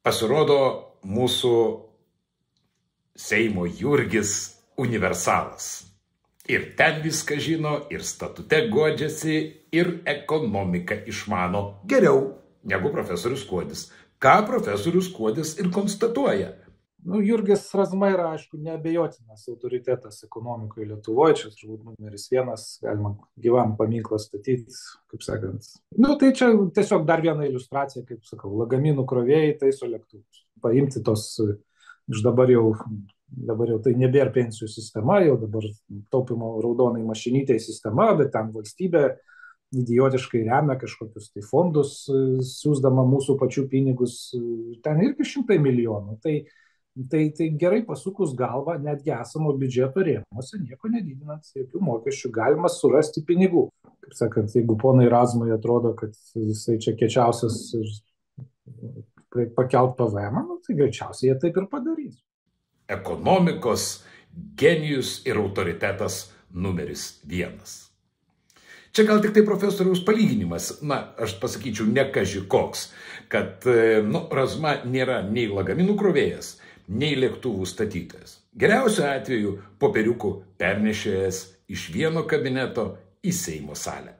Pasirodo, mūsų Seimo Jurgis universalas. Ir ten viską žino, ir statute godžiasi, ir ekonomiką išmano geriau negu profesorius Kuodis. Ką profesorius Kuodis ir konstatuoja. Jurgis Razma yra, aišku, neabejotinas autoritetas ekonomikoje Lietuvoje, čia turbūt numeris 1, galima gyvam paminklą statyti, kaip sakant. Tai čia tiesiog dar viena iliustracija, kaip sakau, lagaminų krovėjai taiso lėktuvus. Paimti tos, iš dabar jau tai nebėra pensijų sistema, jau dabar taupimo raudonai mašinytė sistema, bet ten valstybė idiotiškai remia kažkokius tai fondus, siūsdama mūsų pačių pinigus, ten irgi 100 milijonų. Tai gerai pasukus galvą, netgi esamo biudžeto rėmuose, nieko nedidinant, jokių mokesčių, galima surasti pinigų. Kaip sakant, jeigu ponai Razmai atrodo, kad jisai čia kečiausias ir pakelt PVM, tai greičiausiai jie taip ir padarys. Ekonomikos genijus ir autoritetas numeris 1. Čia gal tik tai profesoriaus palyginimas, aš pasakyčiau, ne kaži koks, kad Razma nėra nei lagaminų krovėjas, nei lėktuvų statytojas. Geriausiu atveju popieriukų pernešėjas iš vieno kabineto į Seimo salę.